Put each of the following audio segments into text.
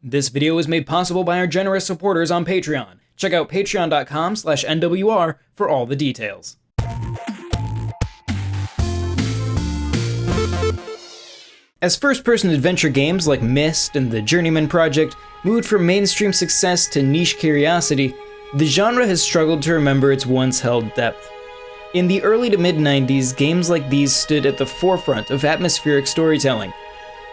This video was made possible by our generous supporters on Patreon. Check out patreon.com/NWR for all the details. As first-person adventure games like Myst and the Journeyman Project moved from mainstream success to niche curiosity, the genre has struggled to remember its once-held depth. In the early to mid-90s, games like these stood at the forefront of atmospheric storytelling.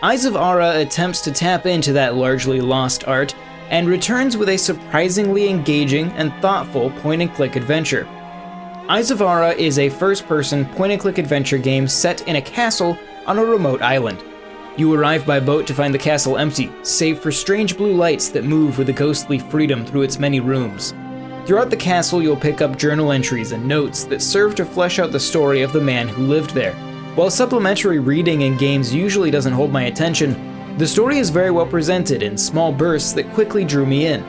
Eyes of Ara attempts to tap into that largely lost art, and returns with a surprisingly engaging and thoughtful point-and-click adventure. Eyes of Ara is a first-person point-and-click adventure game set in a castle on a remote island. You arrive by boat to find the castle empty, save for strange blue lights that move with a ghostly freedom through its many rooms. Throughout the castle, you'll pick up journal entries and notes that serve to flesh out the story of the man who lived there. While supplementary reading in games usually doesn't hold my attention, the story is very well presented in small bursts that quickly drew me in.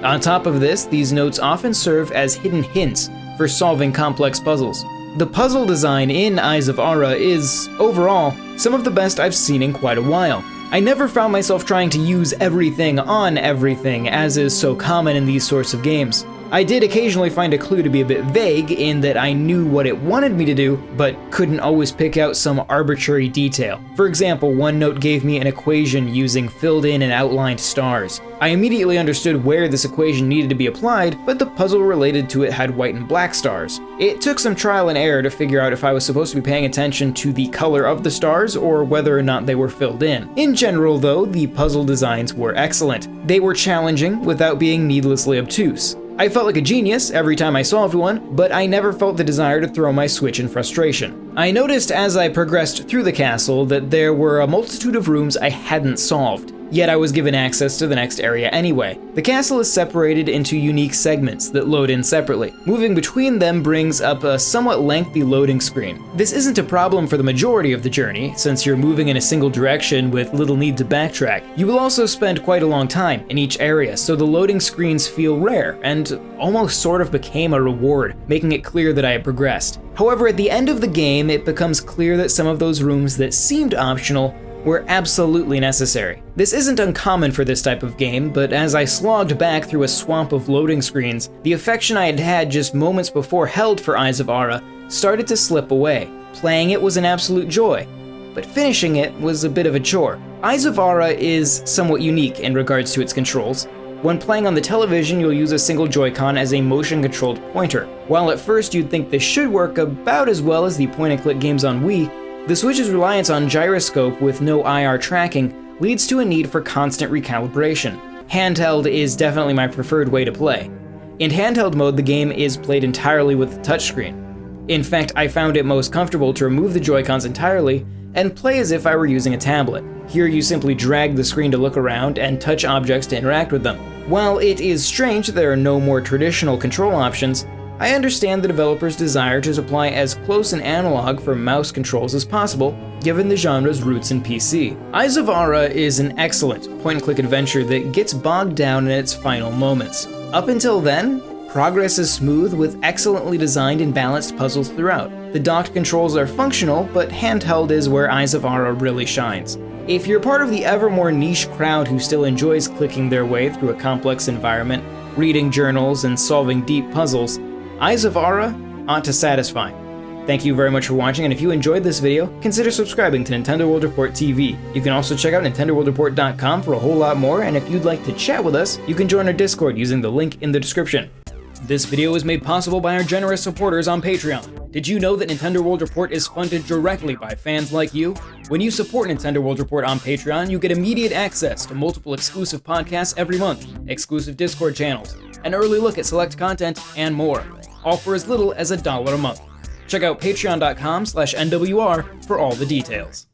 On top of this, these notes often serve as hidden hints for solving complex puzzles. The puzzle design in Eyes of Ara is, overall, some of the best I've seen in quite a while. I never found myself trying to use everything on everything, as is so common in these sorts of games. I did occasionally find a clue to be a bit vague in that I knew what it wanted me to do, but couldn't always pick out some arbitrary detail. For example, one note gave me an equation using filled in and outlined stars. I immediately understood where this equation needed to be applied, but the puzzle related to it had white and black stars. It took some trial and error to figure out if I was supposed to be paying attention to the color of the stars or whether or not they were filled in. In general, though, the puzzle designs were excellent. They were challenging without being needlessly obtuse. I felt like a genius every time I solved one, but I never felt the desire to throw my switch in frustration. I noticed as I progressed through the castle that there were a multitude of rooms I hadn't solved, yet I was given access to the next area anyway. The castle is separated into unique segments that load in separately. Moving between them brings up a somewhat lengthy loading screen. This isn't a problem for the majority of the journey, since you're moving in a single direction with little need to backtrack. You will also spend quite a long time in each area, so the loading screens feel rare and almost sort of became a reward, making it clear that I had progressed. However, at the end of the game, it becomes clear that some of those rooms that seemed optional were absolutely necessary. This isn't uncommon for this type of game, but as I slogged back through a swamp of loading screens, the affection I had had just moments before held for Eyes of Ara started to slip away. Playing it was an absolute joy, but finishing it was a bit of a chore. Eyes of Ara is somewhat unique in regards to its controls. When playing on the television, you'll use a single Joy-Con as a motion-controlled pointer. While at first you'd think this should work about as well as the point-and-click games on Wii, the Switch's reliance on gyroscope with no IR tracking leads to a need for constant recalibration. Handheld is definitely my preferred way to play. In handheld mode, the game is played entirely with the touchscreen. In fact, I found it most comfortable to remove the Joy-Cons entirely and play as if I were using a tablet. Here you simply drag the screen to look around and touch objects to interact with them. While it is strange that there are no more traditional control options, I understand the developer's desire to supply as close an analog for mouse controls as possible, given the genre's roots in PC. Eyes of Ara is an excellent point-and-click adventure that gets bogged down in its final moments. Up until then, progress is smooth with excellently designed and balanced puzzles throughout. The docked controls are functional, but handheld is where Eyes of Ara really shines. If you're part of the ever more niche crowd who still enjoys clicking their way through a complex environment, reading journals, and solving deep puzzles, Eyes of Ara ought to satisfy. Thank you very much for watching, and if you enjoyed this video, consider subscribing to Nintendo World Report TV. You can also check out NintendoWorldReport.com for a whole lot more, and if you'd like to chat with us, you can join our Discord using the link in the description. This video was made possible by our generous supporters on Patreon. Did you know that Nintendo World Report is funded directly by fans like you? When you support Nintendo World Report on Patreon, you get immediate access to multiple exclusive podcasts every month, exclusive Discord channels, an early look at select content, and more, all for as little as $1 a month. Check out patreon.com/NWR for all the details.